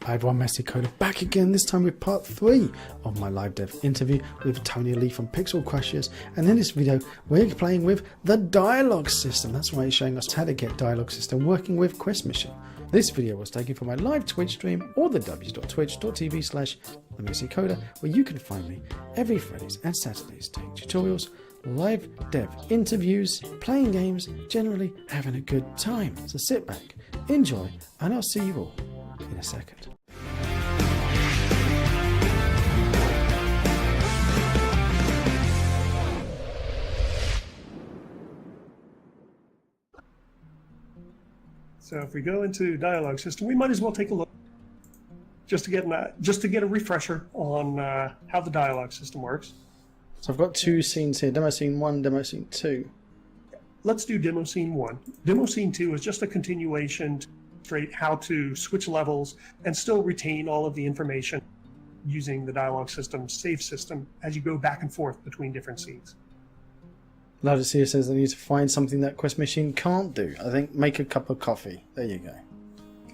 Hi everyone, Messy Coder back again, this time with part 3 of my live dev interview with Tony Lee from PixelCrusher. And in this video, we're playing with the dialogue system. That's why he's showing us how to get dialogue system working with Quest Machine. This video was taken from my live Twitch stream or the w.twitch.tv/themessycoder, where you can find me every Fridays and Saturdays doing tutorials, live dev interviews, playing games, generally having a good time. So sit back, enjoy, and I'll see you all in a second. So if we go into dialogue system, we might as well take a look just to get a refresher on how the dialogue system works. So I've got two scenes here, demo scene 1, demo scene 2. Let's do demo scene 1. Demo scene 2 is just a continuation to demonstrate how to switch levels and still retain all of the information using the dialogue system save system as you go back and forth between different scenes. Love to see it says I need to find something that Quest Machine can't do. I think make a cup of coffee. There you go.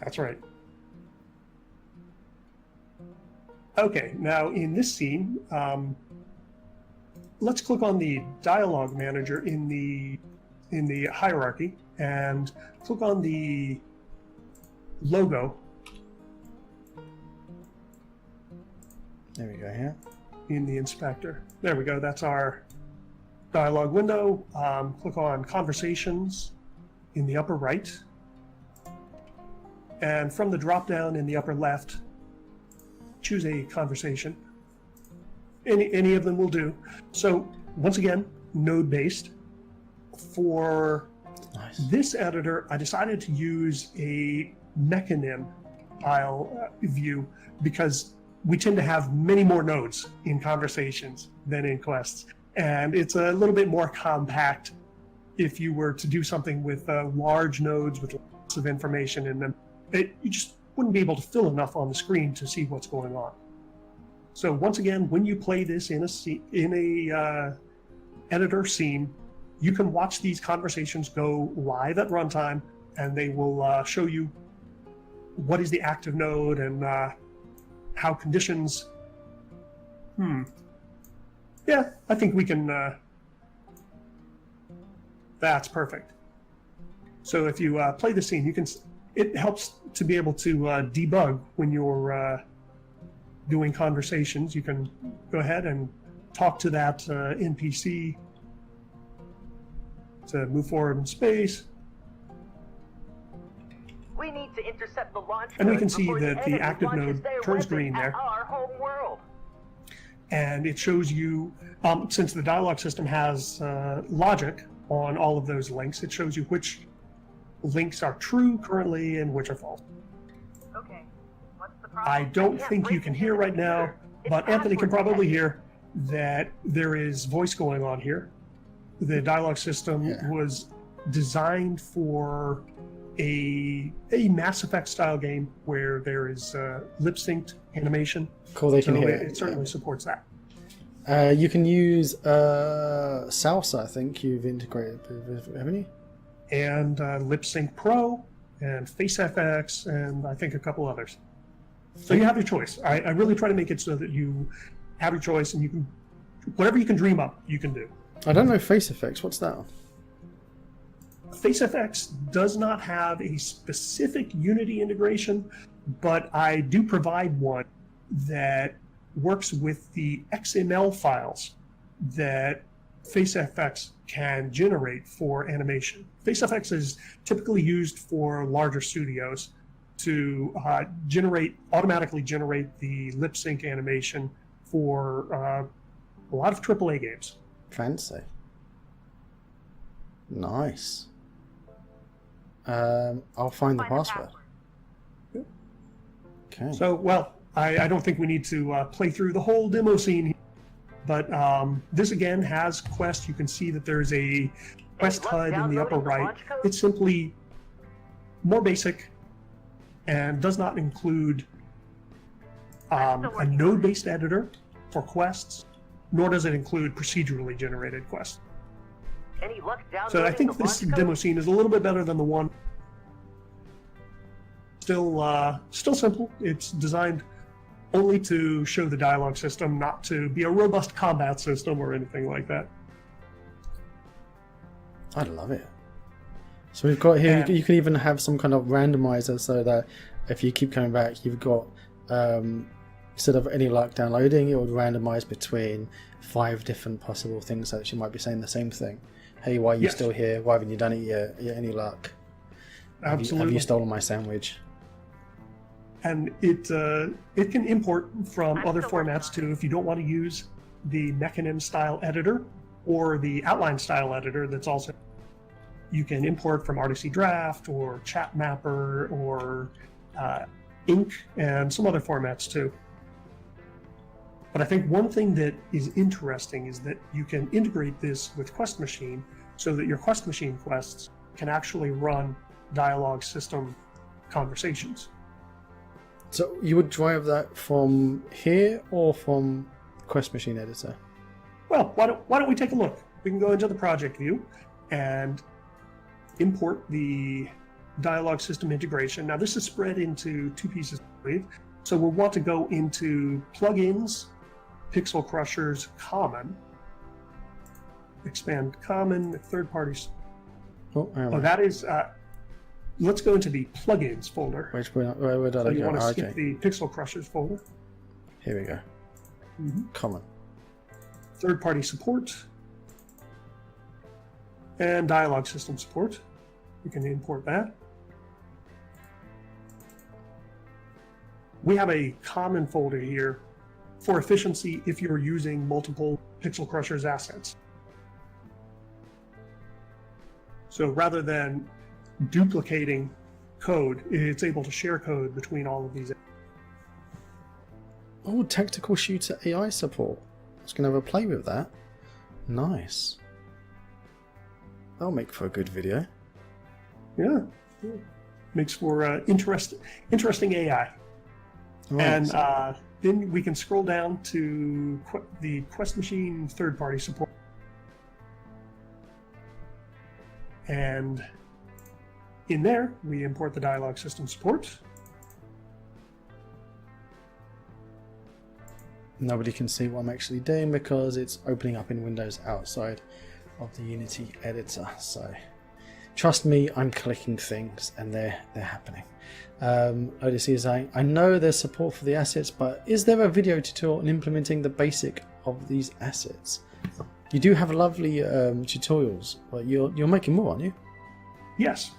That's right. Okay, now in this scene, let's click on the dialogue manager in the hierarchy and click on the logo. There we go here. In the inspector. There we go. That's our dialogue window. Click on conversations in the upper right. And from the drop down in the upper left, choose a conversation. Any of them will do. So once again, node based. For this editor, I decided to use a mechanim file view because we tend to have many more nodes in conversations than in quests. And it's a little bit more compact if you were to do something with large nodes with lots of information in them. You just wouldn't be able to fill enough on the screen to see what's going on. So once again, when you play this in a editor scene, you can watch these conversations go live at runtime, and they will show you what is the active node and how conditions. Yeah, I think we can. That's perfect. So if you play the scene, you can. It helps to be able to debug when you're doing conversations. You can go ahead and talk to that NPC to move forward in space. We need to intercept the launch. And we can see that the active node turns green there. Our home world. And it shows you, since the dialogue system has logic on all of those links, it shows you which links are true currently and which are false. Okay. What's the problem? I don't think you can hear right now, but Anthony can probably hear that there is voice going on here. The dialogue system was designed for a Mass Effect style game where there is lip synced animation. Cool, they can hear it. It certainly supports that. You can use Salsa, I think you've integrated, haven't you? And Lip Sync Pro and FaceFX and I think a couple others. So you have your choice. I really try to make it so that you have your choice and you can, whatever you can dream up, you can do. I don't know FaceFX. What's that? FaceFX does not have a specific Unity integration, but I do provide one that works with the XML files that FaceFX can generate for animation. FaceFX is typically used for larger studios to automatically generate the lip sync animation for a lot of AAA games. Fancy. Nice. I'll find the password. Okay. So, well, I don't think we need to play through the whole demo scene here, but this again has Quest. You can see that there's a Quest HUD in the upper right. It's simply more basic and does not include a node-based editor for quests, nor does it include procedurally generated quests. Any luck So I think this demo scene is a little bit better than the one. Still simple. It's designed only to show the dialogue system, not to be a robust combat system or anything like that. I love it. So we've got here, And- you can even have some kind of randomizer so that if you keep coming back, you've got, instead of any luck downloading, it would randomize between 5 different possible things that you might be saying the same thing. Hey, why are you Yes. still here? Why haven't you done it yet? Yeah, any luck? Have Absolutely. you stolen my sandwich? And it can import from I'm other still working formats on too if you don't want to use the Mechanim style editor or the outline style editor. That's also, you can import from RTC Draft or Chat Mapper or Ink and some other formats too. But I think one thing that is interesting is that you can integrate this with Quest Machine so that your Quest Machine quests can actually run dialogue system conversations. So you would drive that from here or from Quest Machine Editor? Well, why don't we take a look? We can go into the project view and import the dialogue system integration. Now this is spread into 2 pieces, I believe. So we'll want to go into plugins, PixelCrusher's common, expand common, third parties. Oh, hang on. Oh, that is, let's go into the plugins folder. Where did So I you go? want to Oh, skip okay. the PixelCrusher's folder. Here we go. Common. Third-party support, and dialogue system support. You can import that. We have a common folder here for efficiency if you're using multiple PixelCrusher's assets. So rather than duplicating code, it's able to share code between all of these. Oh, tactical shooter AI support. I was going to have a play with that. Nice. That'll make for a good video. Yeah. Makes for interesting AI. Right, And so- then we can scroll down to the Quest Machine third-party support. And in there, we import the dialogue system support. Nobody can see what I'm actually doing because it's opening up in Windows outside of the Unity editor. So trust me, I'm clicking things and they're happening. Odyssey is saying, I know there's support for the assets, but is there a video tutorial on implementing the basic of these assets? You do have lovely tutorials, but you're making more, aren't you? Yes.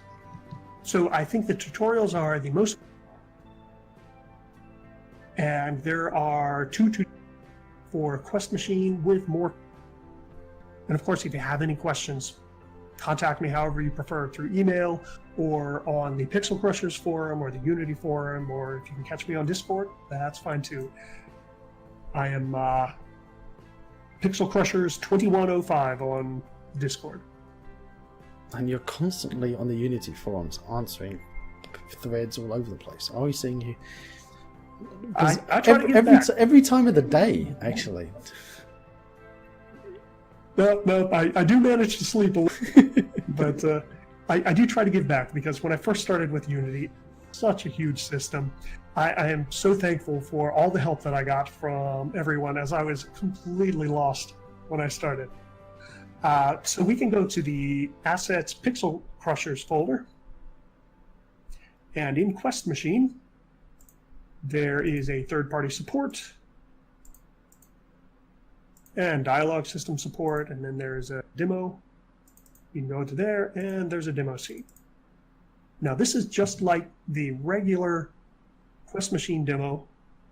So I think the tutorials are the most, and there are 2 tutorials for Quest Machine with more. And of course, if you have any questions, contact me however you prefer, through email or on the PixelCrushers forum or the Unity forum, or if you can catch me on Discord, that's fine too. I am PixelCrushers 2105 on Discord. And you're constantly on the Unity forums answering threads all over the place. Are we seeing you? I try to give back. Every time of the day, actually. No, I do manage to sleep a little, but I do try to give back, because when I first started with Unity, such a huge system. I am so thankful for all the help that I got from everyone, as I was completely lost when I started. So we can go to the Assets PixelCrushers folder, and in Quest Machine, there is a third-party support and dialogue system support, and then there's a demo. You can go into there, and there's a demo scene. Now this is just like the regular Quest Machine demo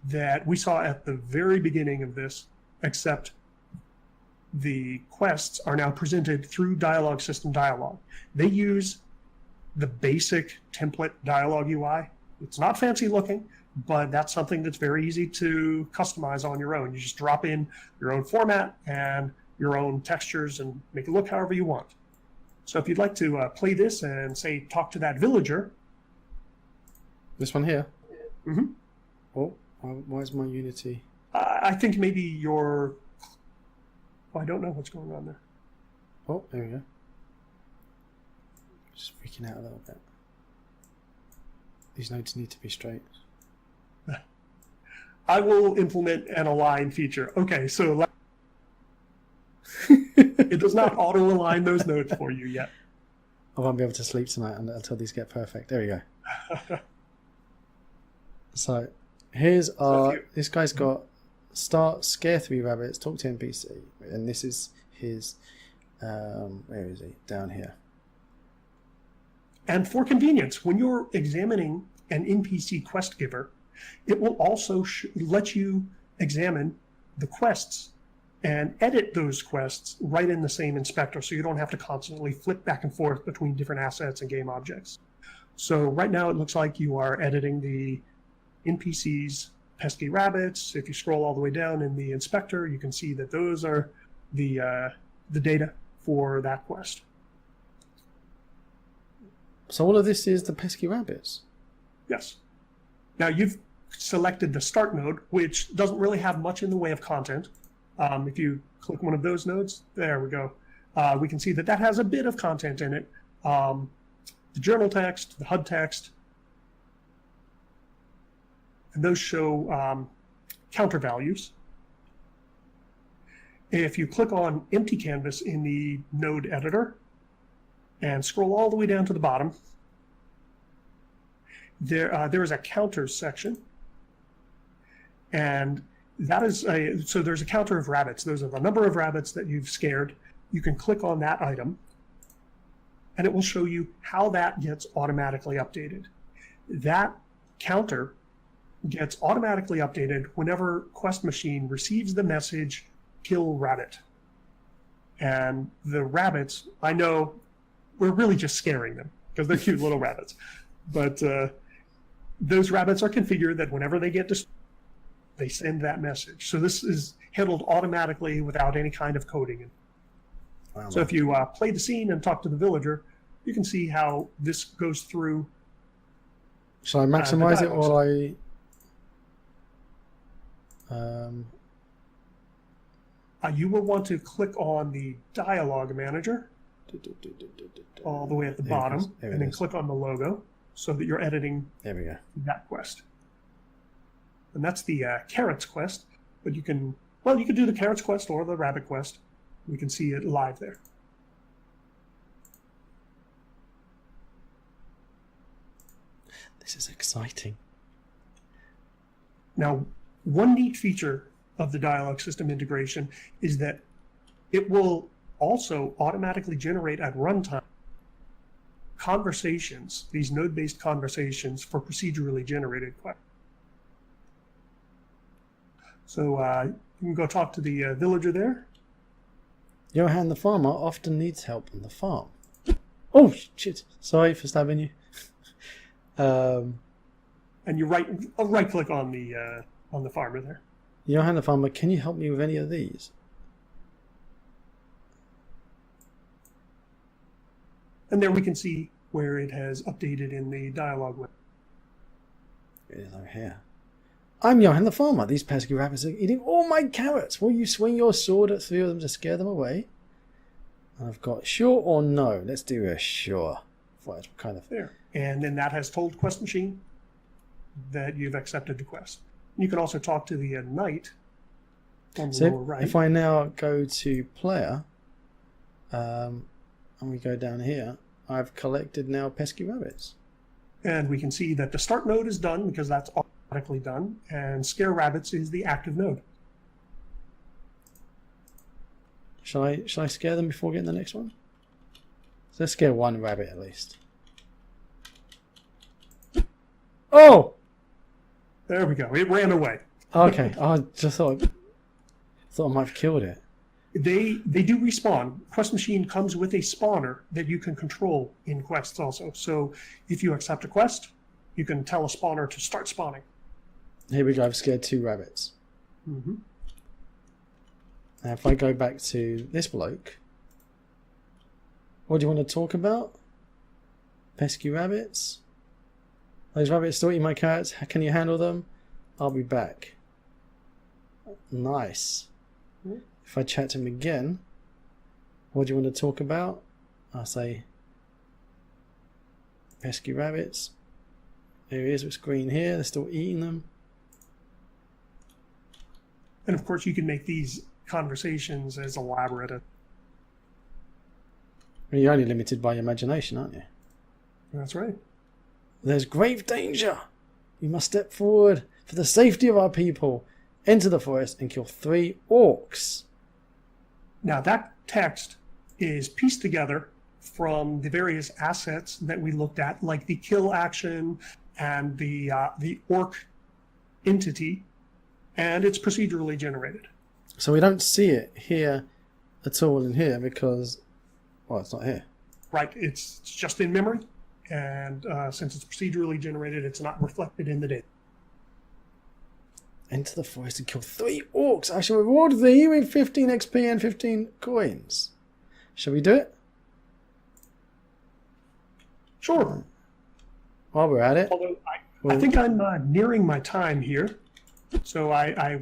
that we saw at the very beginning of this, except the quests are now presented through dialogue system dialogue. They use the basic template dialogue UI. It's not fancy looking, but that's something that's very easy to customize on your own. You just drop in your own format and your own textures and make it look however you want. So if you'd like to play this and, say, talk to that villager. This one here? Mm-hmm. Oh, why is my Unity? I think maybe your... Oh, I don't know what's going on there. Oh, there we go. Just freaking out a little bit. These nodes need to be straight. I will implement an align feature. Okay, so it does not auto-align those nodes for you yet. I won't be able to sleep tonight until these get perfect. There we go. So here's our. This guy's got scare 3 rabbits, talk to NPC, and this is his. Where is he? Down here. And for convenience, when you're examining an NPC quest giver, it will also let you examine the quests and edit those quests right in the same inspector, so you don't have to constantly flip back and forth between different assets and game objects. So right now it looks like you are editing the NPC's pesky rabbits. If you scroll all the way down in the inspector, you can see that those are the data for that quest. So all of this is the pesky rabbits? Yes. Now you've selected the start node, which doesn't really have much in the way of content. If you click one of those nodes, there we go. We can see that that has a bit of content in it. The journal text, the HUD text, and those show counter values. If you click on empty canvas in the node editor and scroll all the way down to the bottom, there is a counters section, and that is so there's a counter of rabbits. Those are the number of rabbits that you've scared. You can click on that item, and it will show you how that gets automatically updated. That counter gets automatically updated whenever Quest Machine receives the message, kill rabbit. And the rabbits, I know we're really just scaring them because they're cute little rabbits. But those rabbits are configured that whenever they get destroyed, they send that message. So this is handled automatically without any kind of coding. Wow. So if you play the scene and talk to the villager, you can see how this goes through. Shall I maximize it dialogues. while I... You will want to click on the dialogue manager all the way at the bottom, and then click on the logo so that you're editing There we go. that quest. And that's the carrots quest, but you can do the carrots quest or the rabbit quest. We can see it live there. This is exciting. Now, one neat feature of the dialogue system integration is that it will also automatically generate at runtime conversations, these node-based conversations for procedurally generated quests. So you can go talk to the villager there. Johan the farmer often needs help on the farm. Oh, shit. Sorry for stabbing you. And you right click on the farmer there. Johan the farmer, can you help me with any of these? And there we can see where it has updated in the dialogue window. It is over here. I'm Johan the farmer. These pesky rabbits are eating all my carrots. Will you swing your sword at 3 of them to scare them away? I've got sure or no. Let's do a sure. What kind of... There. And then that has told Quest Machine that you've accepted the quest. You can also talk to the knight on the lower right. If I now go to player, and we go down here, I've collected now pesky rabbits. And we can see that the start node is done because that's automatically done, and scare rabbits is the active node. Shall I scare them before getting the next one? So let's scare one rabbit at least. Oh! There we go. It ran away. Okay, I just thought I might have killed it. They do respawn. Quest Machine comes with a spawner that you can control in quests also. So if you accept a quest, you can tell a spawner to start spawning. Here we go. I've scared 2 rabbits. Mm-hmm. Now if I go back to this bloke, what do you want to talk about? Pesky rabbits? Those rabbits still eating my carrots. Can you handle them? I'll be back. Nice. If I chat to him again, what do you want to talk about? I'll say pesky rabbits. There he is with screen here. They're still eating them. And of course, you can make these conversations as elaborate as. You're only limited by your imagination, aren't you? That's right. There's grave danger. We must step forward for the safety of our people. Enter the forest and kill 3 orcs. Now, that text is pieced together from the various assets that we looked at, like the kill action and the orc entity, and it's procedurally generated. So we don't see it here at all in here because, well, it's not here. Right, it's just in memory, and since it's procedurally generated, it's not reflected in the data. Enter the forest and kill 3 orcs. I shall reward thee with 15 XP and 15 coins. Shall we do it? Sure. While we're at it. Although I think I'm nearing my time here, so I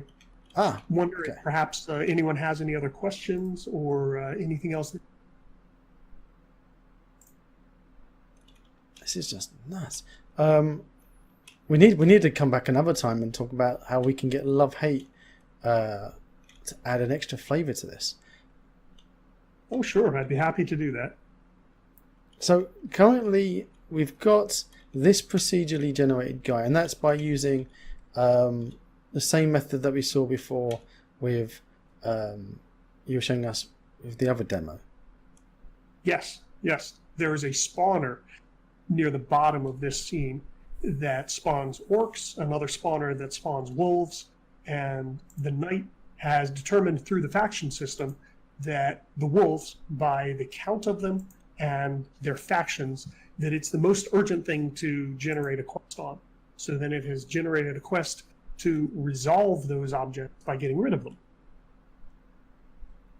wonder if perhaps anyone has any other questions or anything else. This is just nuts. We need to come back another time and talk about how we can get love-hate to add an extra flavour to this. Oh, sure. I'd be happy to do that. So currently we've got this procedurally generated guy, and that's by using the same method that we saw before with you were showing us with the other demo. Yes. There is a spawner near the bottom of this scene that spawns orcs, another spawner that spawns wolves, and the knight has determined through the faction system that the wolves, by the count of them and their factions, that it's the most urgent thing to generate a quest on. So then it has generated a quest to resolve those objects by getting rid of them.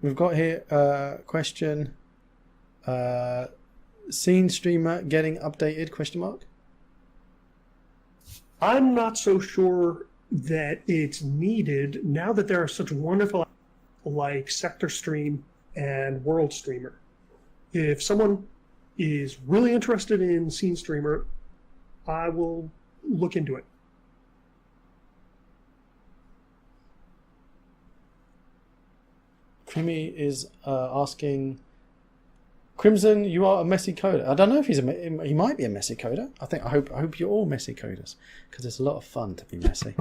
We've got here a question. Scene streamer getting updated, question mark? I'm not so sure that it's needed now that there are such wonderful like Sector Stream and World Streamer. If someone is really interested in Scene Streamer, I will look into it. Crimi is asking, Crimson, you are a messy coder. I don't know if he might be a messy coder. I hope you're all messy coders because it's a lot of fun to be messy.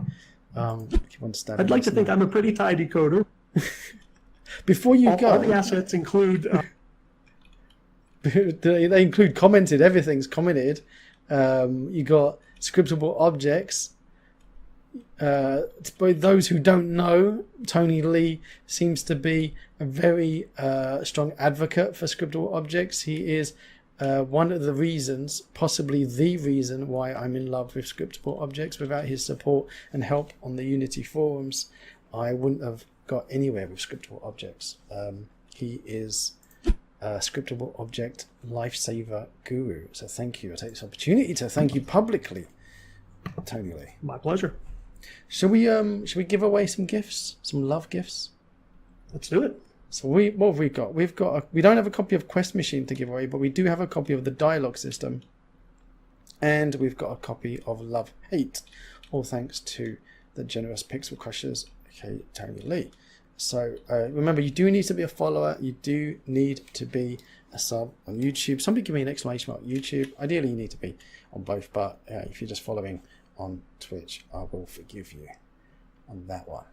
I'd like to think I'm a pretty tidy coder. Before you go, all the assets include. They include commented. Everything's commented. You got scriptable objects. For those who don't know, Tony Lee seems to be a very strong advocate for scriptable objects. He is one of the reasons, possibly the reason, why I'm in love with scriptable objects. Without his support and help on the Unity forums, I wouldn't have got anywhere with scriptable objects. He is a scriptable object lifesaver guru. So thank you. I take this opportunity to thank you publicly, Tony Lee. My pleasure. Should we give away some gifts, some love gifts? Let's do it. So what have we got? We don't have a copy of Quest Machine to give away, but we do have a copy of the dialogue system, and we've got a copy of Love Hate, all thanks to the generous PixelCrushers, okay, Tony Lee. So remember, you do need to be a follower. You do need to be a sub on YouTube. Somebody give me an exclamation mark YouTube. Ideally, you need to be on both, but if you're just following on Twitch, I will forgive you on that one.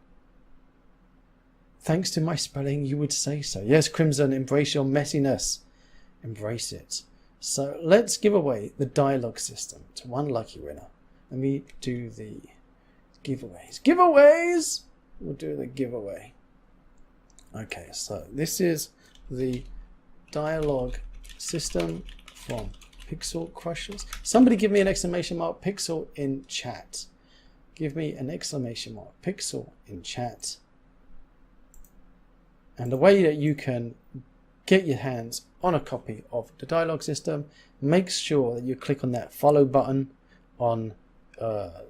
Thanks to my spelling, you would say so. Yes, Crimson, embrace your messiness. Embrace it. So let's give away the dialogue system to one lucky winner. Let me do the giveaways. Giveaways! We'll do the giveaway. Okay, so this is the dialogue system from PixelCrushers. Somebody give me an exclamation mark Pixel in chat. Give me an exclamation mark Pixel in chat. And the way that you can get your hands on a copy of the dialogue system, make sure that you click on that follow button on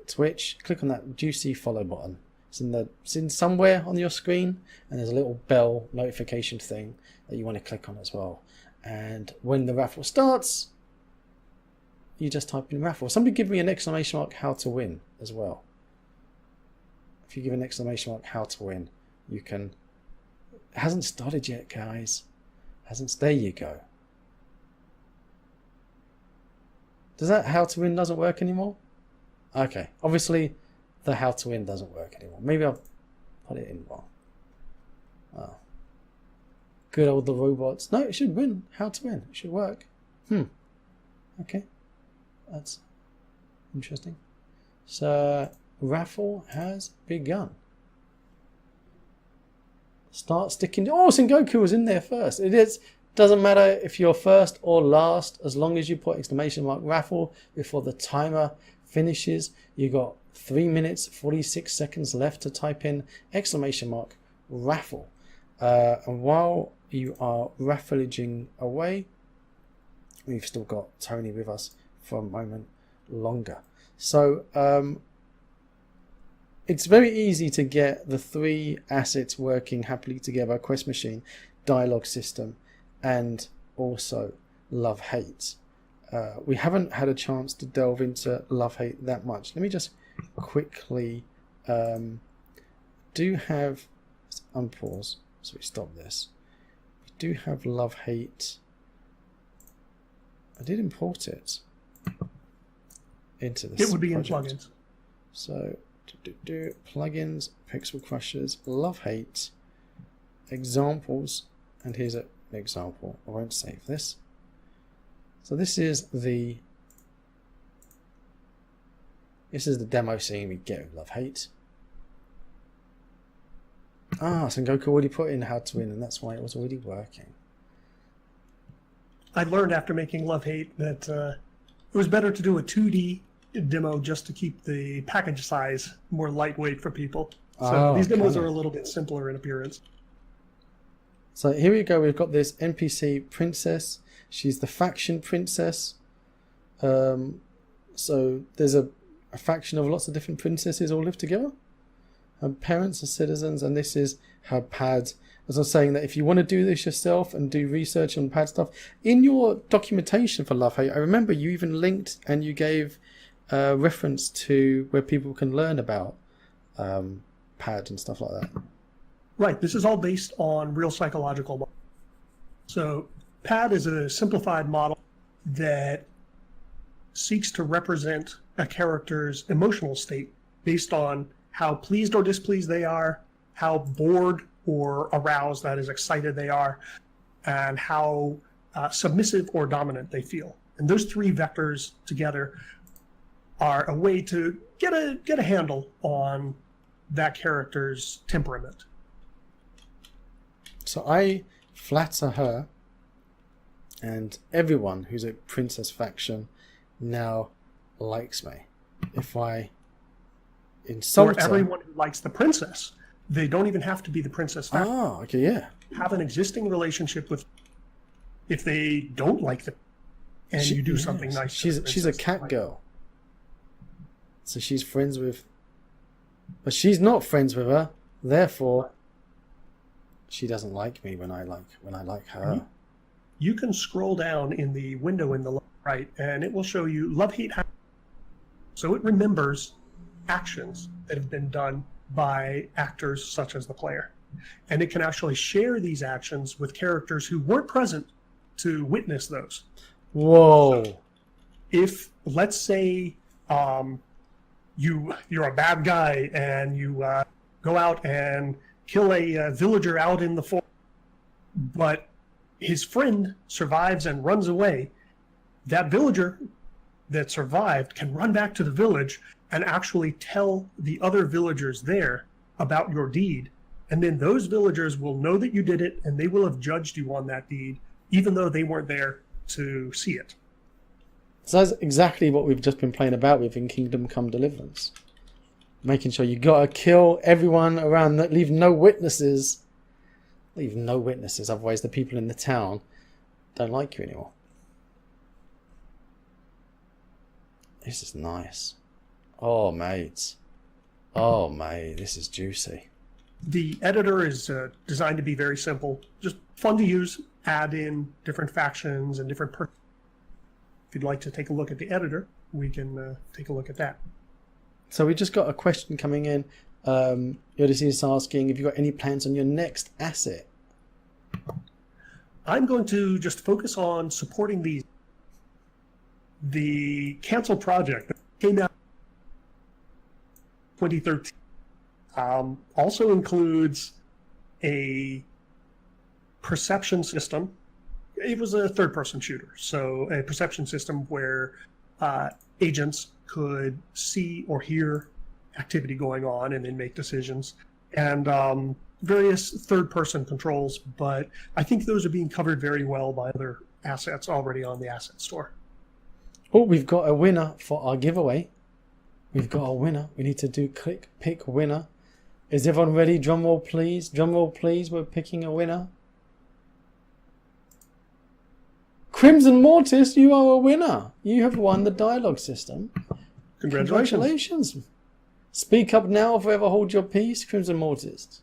Twitch. Click on that juicy follow button. It's in somewhere on your screen, and there's a little bell notification thing that you want to click on as well. And when the raffle starts, you just type in raffle. Somebody give me an exclamation mark how to win as well. If you give an exclamation mark how to win, you can... It hasn't started yet, guys. There you go. Does that how to win doesn't work anymore? Okay, obviously the how to win doesn't work anymore. Maybe I'll put it in wrong. Oh. Good old the robots. No, it should win. How to win. It should work. Okay. That's interesting. So, raffle has begun. Start sticking. Oh, Sengoku was in there first. It is. Doesn't matter if you're first or last, as long as you put exclamation mark raffle before the timer finishes. You got 3 minutes 46 seconds left to type in exclamation mark raffle. And while you are raffling away, we've still got Tony with us for a moment longer. So it's very easy to get the 3 assets working happily together: quest machine, dialogue system, and also love-hate. We haven't had a chance to delve into love-hate that much. Let me just quickly do have... Let's unpause so we stop this. We do have love-hate. I did import it into this. It would be project. in plugins. So, plugins, PixelCrushers, love-hate, examples, and here's an example. I won't save this. So this is the demo scene we get with love-hate. Sengoku already put in how to win, and that's why it was already working. I learned after making love-hate that it was better to do a 2D demo just to keep the package size more lightweight for people. So these demos are a little bit simpler in appearance. So here we go. We've got this NPC princess. She's the faction princess. So there's a faction of lots of different princesses all live together. Her parents are citizens, and this is her pad. As I was saying, that if you want to do this yourself and do research on pad stuff, in your documentation for love-hate, I remember you even linked and you gave reference to where people can learn about pad and stuff like that. Right. This is all based on real psychological models. So PAD is a simplified model that seeks to represent a character's emotional state based on how pleased or displeased they are, how bored or aroused, that is excited, they are, and how submissive or dominant they feel. And those 3 vectors together are a way to get a handle on that character's temperament. So I flatter her, and everyone who's a princess faction now likes me. If I insult or everyone who likes the princess, they don't even have to be the princess faction. Oh, okay, yeah. Have an existing relationship with. If they don't like them, and you do something nice, she's a cat girl. So she's friends with, but she's not friends with her. Therefore, she doesn't like me when I like her. You can scroll down in the window in the right, and it will show you love-hate. So it remembers actions that have been done by actors such as the player, and it can actually share these actions with characters who weren't present to witness those. Whoa! So if, let's say, you're a bad guy and you go out and kill a villager out in the forest, but his friend survives and runs away, that villager that survived can run back to the village and actually tell the other villagers there about your deed. And then those villagers will know that you did it, and they will have judged you on that deed, even though they weren't there to see it. So that's exactly what we've just been playing about with in Kingdom Come Deliverance. Making sure you gotta kill everyone around, leave no witnesses. Leave no witnesses, otherwise the people in the town don't like you anymore. This is nice. Oh, mate. Oh, mate, this is juicy. The editor is designed to be very simple, just fun to use, add in different factions and different If you'd like to take a look at the editor, we can take a look at that. So we just got a question coming in. Odyssey is asking if you've got any plans on your next asset. I'm going to just focus on supporting the canceled project that came out in 2013. Also includes a perception system. It was a third-person shooter, so a perception system where agents could see or hear activity going on and then make decisions, and various third-person controls, but I think those are being covered very well by other assets already on the asset store. Oh, we've got a winner for our giveaway. We've got a winner. We need to do click pick winner. Is everyone ready? Drum roll, please. Drum roll, please. We're picking a winner. Crimson Mortis, you are a winner. You have won the dialogue system. Congratulations. Speak up now or forever hold your peace, Crimson Mortis.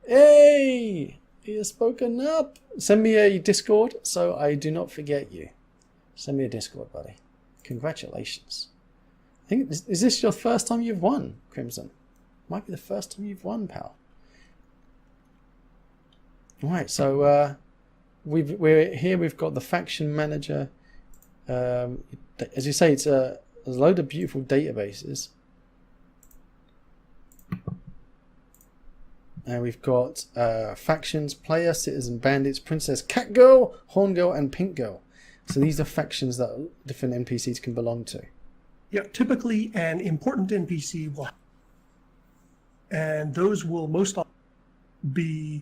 Hey! You have spoken up. Send me a Discord so I do not forget you. Send me a Discord, buddy. Congratulations. I think, is this your first time you've won, Crimson? Might be the first time you've won, pal. Alright, so we're here. We've got the faction manager. As you say, it's a load of beautiful databases. And we've got factions, player, citizen, bandits, princess, cat girl, horn girl, and pink girl. So these are factions that different NPCs can belong to. Yeah, typically an important NPC will, and those will most often be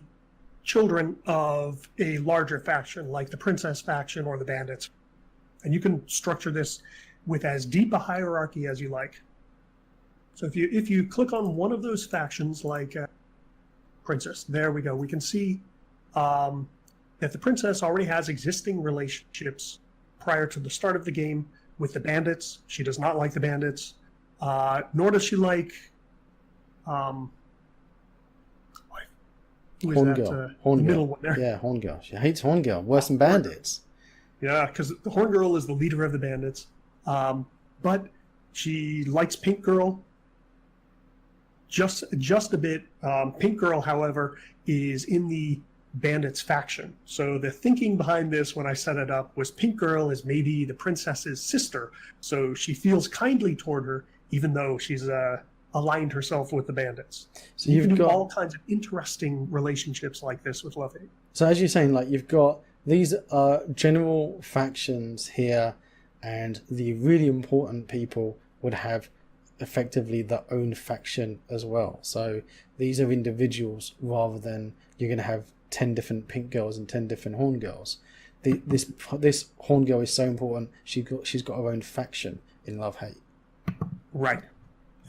children of a larger faction, like the princess faction or the bandits. And you can structure this with as deep a hierarchy as you like. So if you click on one of those factions, like princess, there we go. We can see that the princess already has existing relationships prior to the start of the game with the bandits. She does not like the bandits, nor does she like Horn Girl. Horn middle Girl. one there. Yeah, Horn Girl. She hates Horn Girl. Worse than bandits. Yeah, because the Horn Girl is the leader of the bandits. But she likes Pink Girl just a bit. Pink Girl, however, is in the bandits faction. So the thinking behind this when I set it up was Pink Girl is maybe the princess's sister. So she feels kindly toward her, even though she's aligned herself with the bandits. So you can do all kinds of interesting relationships like this with Love Hate. So as you're saying, like you've got these general factions here, and the really important people would have effectively their own faction as well. So these are individuals rather than you're going to have 10 different pink girls and 10 different horn girls. This horn girl is so important. She's got her own faction in Love Hate. Right.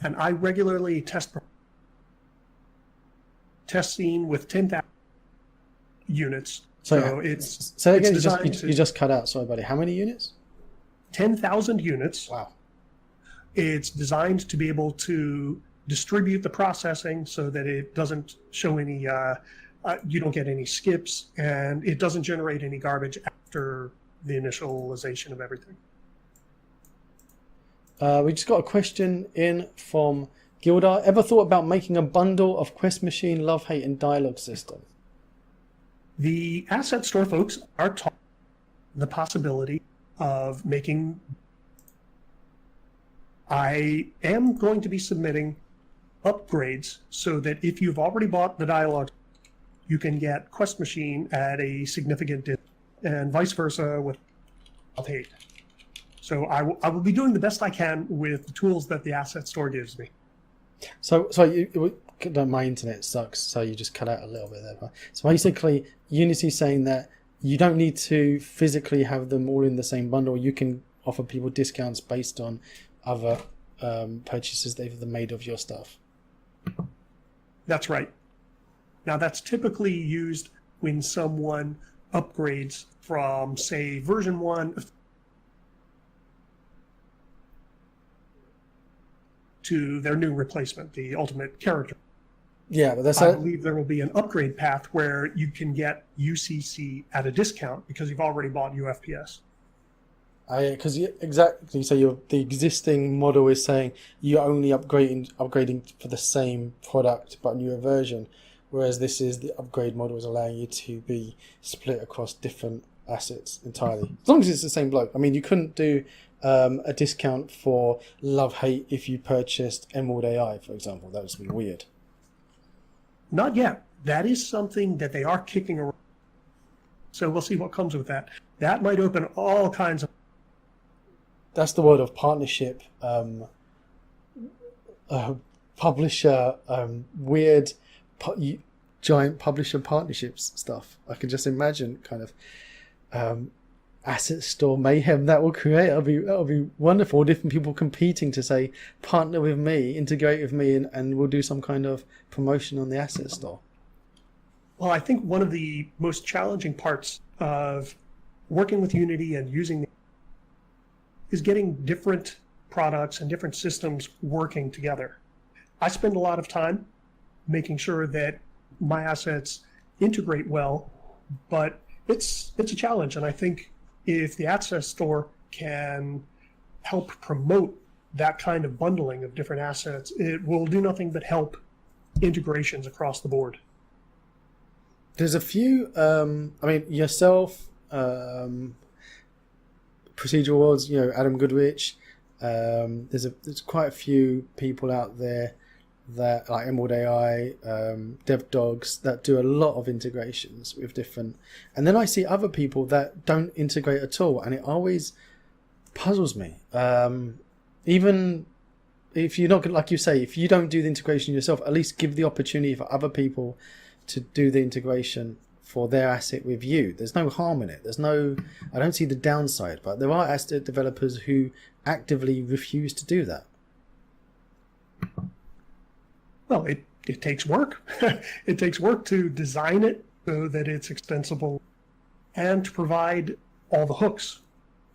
And I regularly test scene with 10,000 units. So it's again, designed you just cut out. Sorry, buddy. How many units? 10,000 units. Wow. It's designed to be able to distribute the processing so that it doesn't show any, you don't get any skips, and it doesn't generate any garbage after the initialization of everything. We just got a question in from Gildar. Ever thought about making a bundle of Quest Machine, Love, Hate, and Dialogue system? The asset store folks are talking the possibility of making. I am going to be submitting upgrades so that if you've already bought the dialogue, you can get Quest Machine at a significant discount, and vice versa with Love Hate. So I will be doing the best I can with the tools that the asset store gives me. So my internet sucks, so you just cut out a little bit there. So basically, Unity's saying that you don't need to physically have them all in the same bundle. You can offer people discounts based on other purchases they've made of your stuff. That's right. Now that's typically used when someone upgrades from, say, version 1 to their new replacement, the ultimate character. Yeah, but I believe there will be an upgrade path where you can get UCC at a discount because you've already bought UFPS. Because exactly, so the existing model is saying you're only upgrading for the same product but newer version, whereas this is the upgrade model is allowing you to be split across different assets entirely. As long as it's the same bloke. I mean, you couldn't do a discount for Love Hate if you purchased Emerald AI, for example. That would just be weird. Not yet. That is something that they are kicking around. So we'll see what comes with that. That might open all kinds of... That's the word of partnership, publisher, weird, giant publisher partnerships stuff. I can just imagine kind of asset store mayhem that will create. That'll be wonderful. Different people competing to say, partner with me, integrate with me, and we'll do some kind of promotion on the asset store. Well, I think one of the most challenging parts of working with Unity and using is getting different products and different systems working together. I spend a lot of time making sure that my assets integrate well, but it's a challenge. And I think if the asset store can help promote that kind of bundling of different assets, it will do nothing but help integrations across the board. There's a few, I mean, yourself, Procedural Worlds, Adam Goodrich. There's quite a few people out there that like Emerald AI, Dev Dogs that do a lot of integrations with different. And then I see other people that don't integrate at all, and it always puzzles me. Even if you're not, like you say, if you don't do the integration yourself, at least give the opportunity for other people to do the integration for their asset with you. There's no harm in it. I don't see the downside, but there are asset developers who actively refuse to do that. Well, it takes work. It takes work to design it so that it's extensible and to provide all the hooks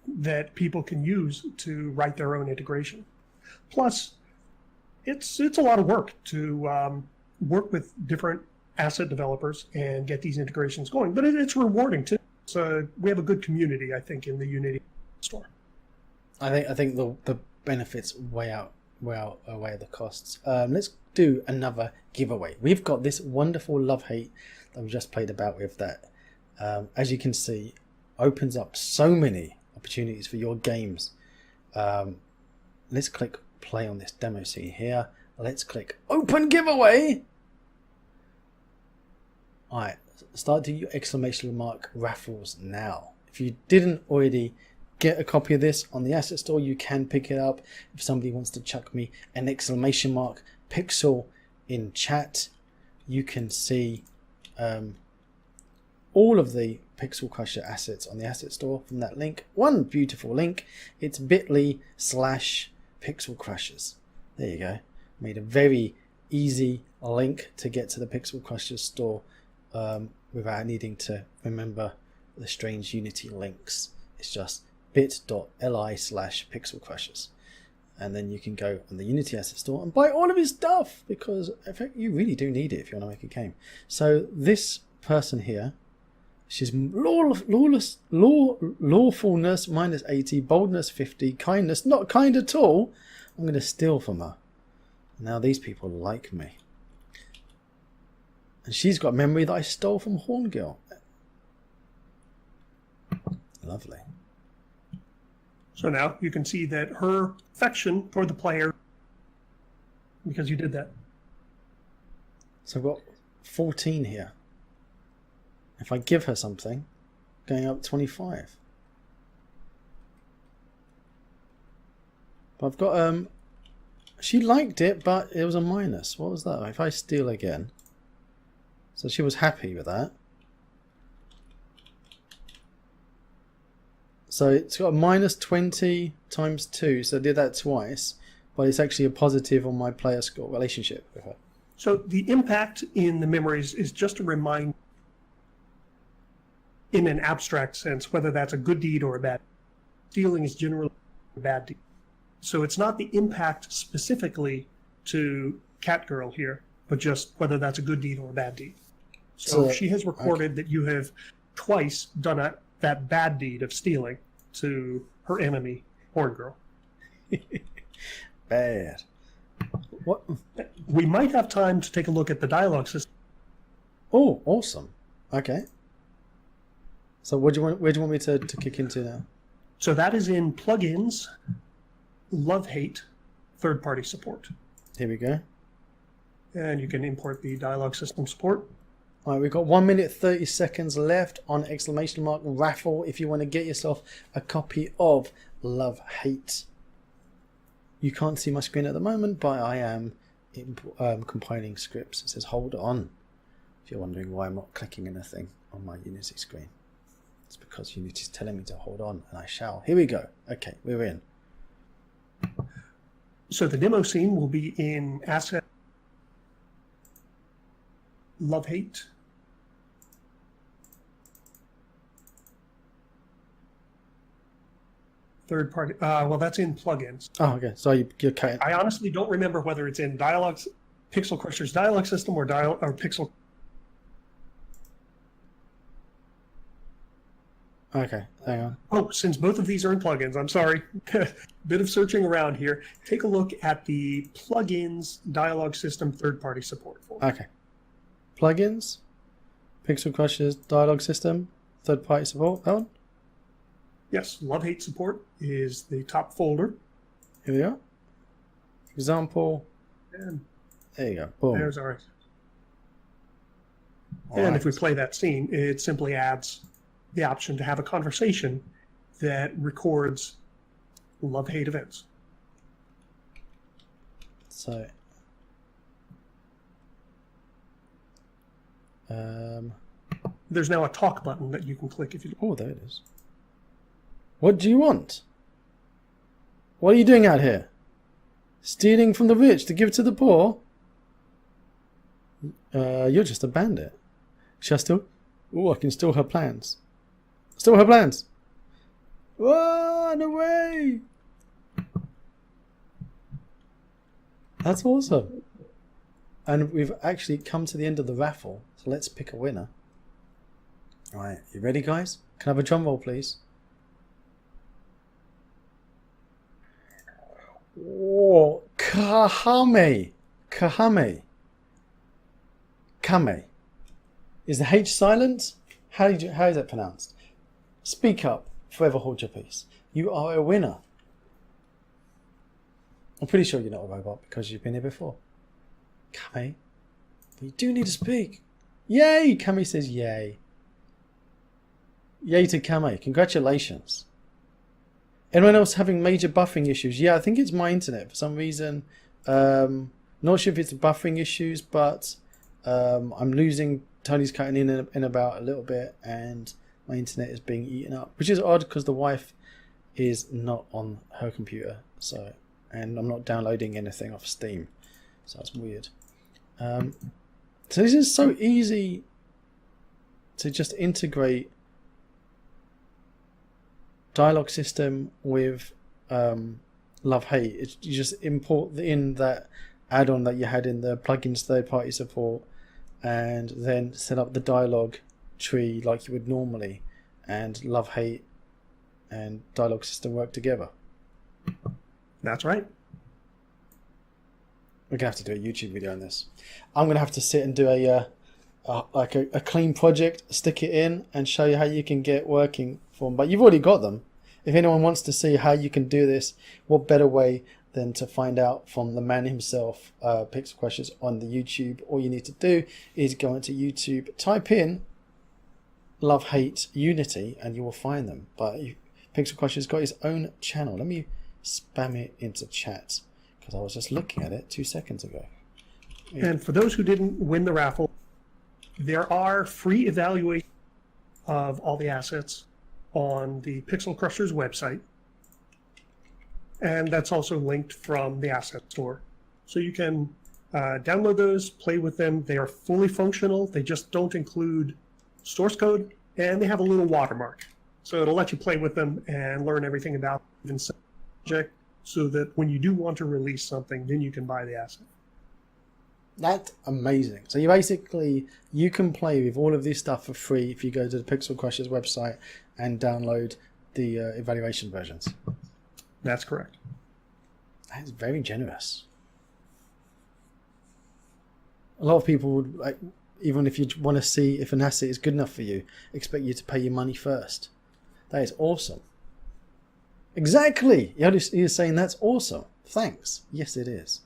that people can use to write their own integration. Plus, it's a lot of work to work with different asset developers and get these integrations going, but it's rewarding too. So we have a good community, I think, in the Unity store. I think the benefits outweigh the costs. Let's do another giveaway. We've got this wonderful Love Hate that we've just played about with that, as you can see, opens up so many opportunities for your games. Let's click play on this demo scene here. Let's click open giveaway. Alright, start to your exclamation mark raffles now. If you didn't already get a copy of this on the asset store, you can pick it up. If somebody wants to chuck me an exclamation mark pixel in chat, you can see all of the PixelCrusher assets on the asset store from that link. One beautiful link. It's bit.ly/PixelCrushers. There you go. Made a very easy link to get to the PixelCrusher store without needing to remember the strange Unity links. It's just bit.ly/PixelCrushers. And then you can go on the Unity asset store and buy all of his stuff, because in fact you really do need it if you want to make a game. So this person here, she's lawfulness -80, boldness 50, kindness not kind at all. I'm going to steal from her. Now these people like me. And she's got memory that I stole from Horngirl. Lovely. So now you can see that her affection toward the player, because you did that. So I've got 14 here. If I give her something, going up 25. But I've got she liked it, but it was a minus. What was that? If I steal again. So she was happy with that. So it's got a -20 times 2. So I did that twice, but it's actually a positive on my player score relationship with her. So the impact in the memories is just a reminder, in an abstract sense, whether that's a good deed or a bad. Stealing is generally a bad deed. So it's not the impact specifically to Catgirl here, but just whether that's a good deed or a bad deed. So she has recorded that you have twice done that bad deed of stealing to her enemy, Horn Girl. Bad. What? We might have time to take a look at the dialogue system. Oh, awesome. Okay. So where do you want me to kick into now? So that is in plugins, love-hate, third-party support. Here we go. And you can import the dialogue system support. All right, we've got 1 minute 30 seconds left on exclamation mark raffle if you want to get yourself a copy of Love Hate. You can't see my screen at the moment, but I am compiling scripts. It says hold on. If you're wondering why I'm not clicking anything on my Unity screen, it's because Unity is telling me to hold on, and I shall. Here we go. Okay, we're in. So the demo scene will be in asset Love Hate. Third party. Well, that's in plugins. Oh, okay. So you're cutting. I honestly don't remember whether it's in dialogues, PixelCrusher's dialogue system or Pixel. Okay, hang on. Oh, since both of these are in plugins, I'm sorry. Bit of searching around here. Take a look at the plugins dialogue system third-party support for. Okay. Plugins, PixelCrusher's dialogue system, third-party support. That one. Yes, Love Hate support is the top folder. Here we go. Example. And There you go. Boom. there's our. All And right. if we play that scene, it simply adds the option to have a conversation that records love-hate events. So. There's now a talk button that you can click if you. Oh, there it is. What do you want? What are you doing out here? Stealing from the rich to give to the poor? You're just a bandit. Shall I still? Oh, I can steal her plans. Steal her plans. Run away! That's awesome. And we've actually come to the end of the raffle, so let's pick a winner. Alright, you ready, guys? Can I have a drum roll, please? Oh, Kahame. Kame. Is the H silent? How is that pronounced? Speak up. Forever hold your peace. You are a winner. I'm pretty sure you're not a robot because you've been here before. Kame. But you do need to speak. Yay! Kame says yay. Yay to Kame. Congratulations. Anyone else having major buffering issues? Yeah, I think it's my internet for some reason. Not sure if it's buffering issues, but I'm losing. Tony's cutting in about a little bit, and my internet is being eaten up, which is odd because the wife is not on her computer. So, and I'm not downloading anything off Steam, so that's weird. So this is so easy to just integrate dialogue system with Love Hate. You just import in that add-on that you had in the plugins third-party support, and then set up the dialogue tree like you would normally, and Love Hate and dialogue system work together. That's right. We're gonna have to do a YouTube video on this. I'm gonna have to sit and do a clean project, stick it in, and show you how you can get working for them. But you've already got them. If anyone wants to see how you can do this, what better way than to find out from the man himself, PixelCrusher, on the YouTube. All you need to do is go into YouTube, type in Love Hate Unity, and you will find them. But PixelCrusher's got his own channel. Let me spam it into chat because I was just looking at it 2 seconds ago. Yeah. And for those who didn't win the raffle, there are free evaluations of all the assets on the PixelCrusher's website. And that's also linked from the asset store. So you can download those, play with them. They are fully functional. They just don't include source code, and they have a little watermark. So it'll let you play with them and learn everything about the project so that when you do want to release something, then you can buy the asset. That's amazing. So you can play with all of this stuff for free if you go to the PixelCrusher's website and download the evaluation versions. That's correct. That is very generous. A lot of people would, like, even if you want to see if an asset is good enough for you, expect you to pay your money first. That is awesome. Exactly. You're saying that's awesome. Thanks. Yes, it is.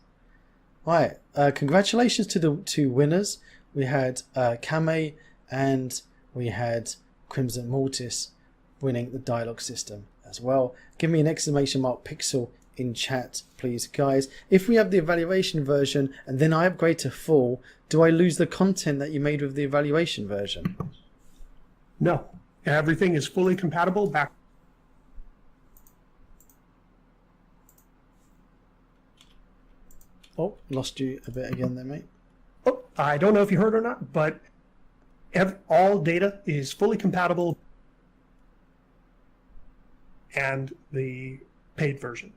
Right. Congratulations to the two winners. We had Kame and we had Crimson Mortis winning the dialogue system as well. Give me an exclamation mark Pixel in chat, please, guys. If we have the evaluation version and then I upgrade to full, do I lose the content that you made with the evaluation version? No. Everything is fully compatible back. Oh, lost you a bit again there, mate. Oh, I don't know if you heard or not, but all data is fully compatible and the paid version.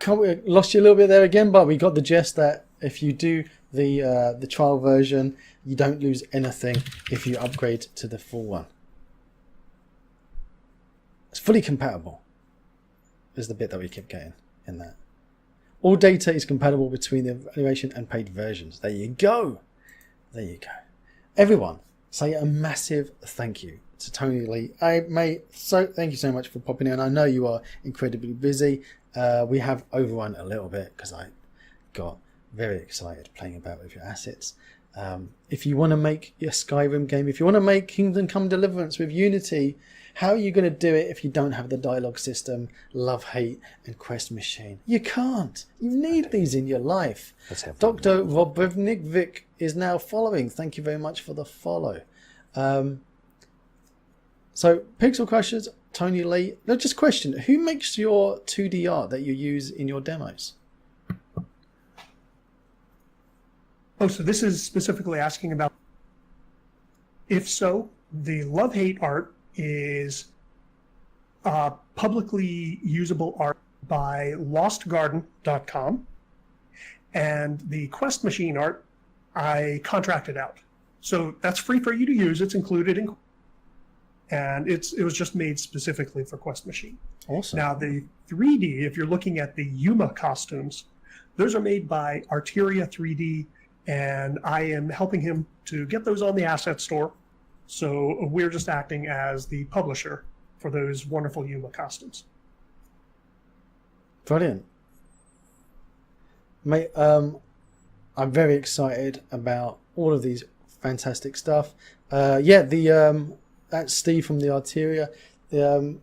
Lost you a little bit there again, but we got the gist that if you do the trial version, you don't lose anything if you upgrade to the full one. It's fully compatible is the bit that we kept getting in that. All data is compatible between the evaluation and paid versions. There you go. There you go. Everyone, say a massive thank you to Tony Lee. Mate, thank you so much for popping in. I know you are incredibly busy. We have overrun a little bit because I got very excited playing about with your assets. If you want to make your Skyrim game, if you want to make Kingdom Come Deliverance with Unity, how are you going to do it if you don't have the dialogue system, love, hate, and quest machine? You can't. You need these in your life. Dr. Robovnik is now following. Thank you very much for the follow. So, PixelCrushers, Tony Lee. No, just question. Who makes your 2D art that you use in your demos? Oh, so this is specifically asking about, if so, the love-hate art is publicly usable art by lostgarden.com, and the quest machine art I contracted out. So that's free for you to use. It's included in, and it was just made specifically for Quest Machine. Awesome. Now the 3D, if you're looking at the Yuma costumes, those are made by Arteria 3D, and I am helping him to get those on the asset store. So we're just acting as the publisher for those wonderful Yuma costumes. Brilliant. Mate, I'm very excited about all of these fantastic stuff. That's Steve from the Arteria.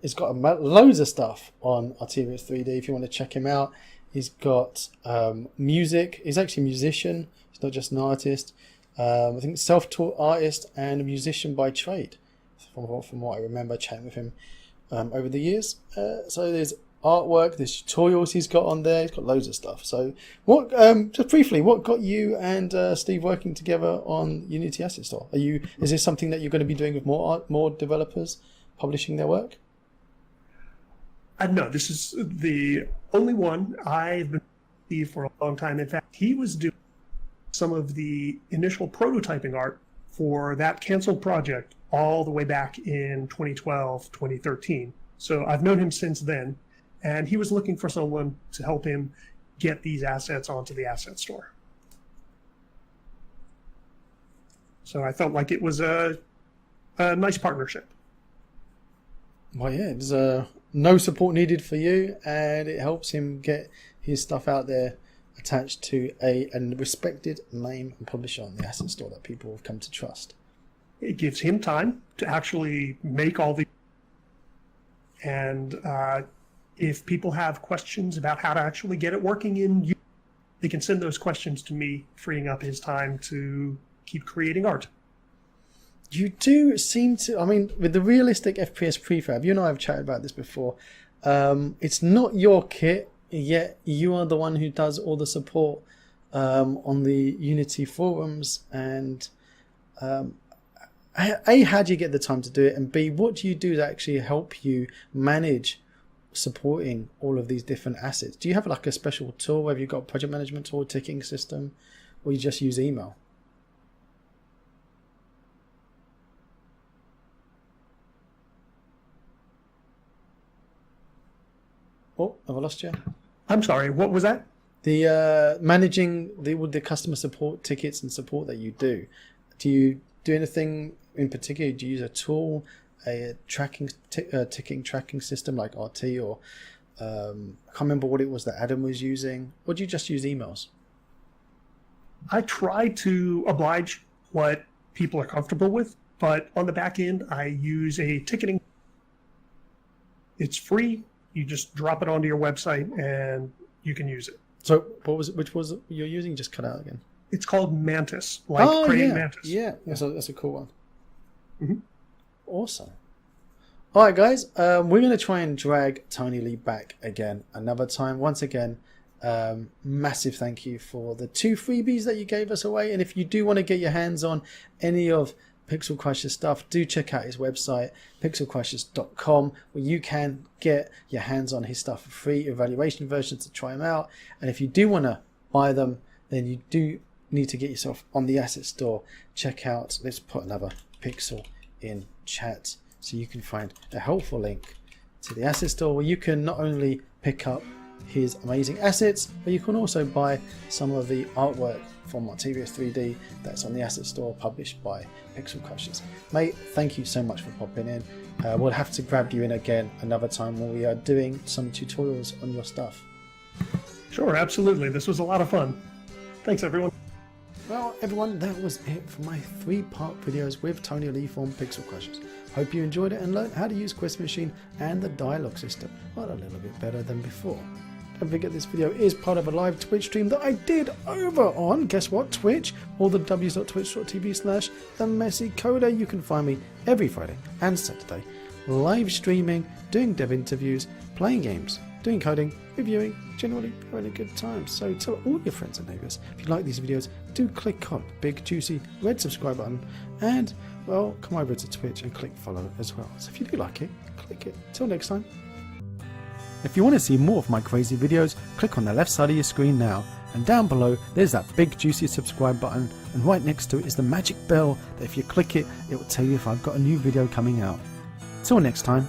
He's got loads of stuff on Arteria 3D if you want to check him out. He's got music. He's actually a musician. He's not just an artist. I think self-taught artist and a musician by trade, from what I remember chatting with him over the years. So there's artwork, there's tutorials he's got on there. He's got loads of stuff. So what? Just briefly, what got you and Steve working together on Unity Asset Store? Is this something that you're going to be doing with more developers publishing their work? No, this is the only one. I've been with Steve for a long time. In fact, he was doing some of the initial prototyping art for that canceled project all the way back in 2012, 2013. So I've known him since then, and he was looking for someone to help him get these assets onto the asset store. So I felt like it was a nice partnership. Well, yeah, there's no support needed for you, and it helps him get his stuff out there attached to a respected name and publisher on the asset store that people have come to trust. It gives him time to actually make all the... And if people have questions about how to actually get it working in, they can send those questions to me, freeing up his time to keep creating art. You do seem to, I mean, with the realistic FPS prefab, you and I have chatted about this before, it's not your kit, yet you are the one who does all the support on the Unity forums. And A, how do you get the time to do it? And B, what do you do to actually help you manage supporting all of these different assets? Do you have like a special tool? Have you got a project management tool, ticking system, or you just use email? I lost you? I'm sorry, what was that? The managing the customer support tickets and support that you do. Do you do anything in particular? Do you use a tool, a ticking tracking system like RT, or I can't remember what it was that Adam was using, or do you just use emails? I try to oblige what people are comfortable with, but on the back end, I use a ticketing. It's free. You just drop it onto your website and you can use it. So which was it you're using? Just cut out again. It's called Mantis, like praying mantis. Yeah, that's a cool one. Mm-hmm. Awesome. All right, guys, we're going to try and drag Tony Lee back again another time. Once again, massive thank you for the 2 freebies that you gave us away. And if you do want to get your hands on any of PixelCrusher's stuff, do check out his website, pixelcrushers.com, where you can get your hands on his stuff for free, evaluation versions to try them out. And if you do want to buy them, then you do need to get yourself on the asset store. Check out, let's put another pixel in chat so you can find a helpful link to the asset store where you can not only pick up his amazing assets, but you can also buy some of the artwork from Martivius 3D that's on the asset store published by PixelCrushers. Mate, thank you so much for popping in. We'll have to grab you in again another time when we are doing some tutorials on your stuff. Sure, absolutely. This was a lot of fun. Thanks, everyone. Well, everyone, that was it for my 3-part videos with Tony Lee from PixelCrusher. Hope you enjoyed it and learned how to use Quest Machine and the dialogue system, but a little bit better than before. Don't forget this video is part of a live Twitch stream that I did over on, guess what, Twitch, or the w.twitch.tv/themessycoder. You can find me every Friday and Saturday, live streaming, doing dev interviews, playing games, doing coding, reviewing, generally having a good time. So tell all your friends and neighbours. If you like these videos, do click on the big juicy red subscribe button and, well, come over to Twitch and click follow as well. So if you do like it, click it. Till next time. If you want to see more of my crazy videos, click on the left side of your screen now, and down below there's that big juicy subscribe button, and right next to it is the magic bell that if you click it, it will tell you if I've got a new video coming out. Till next time.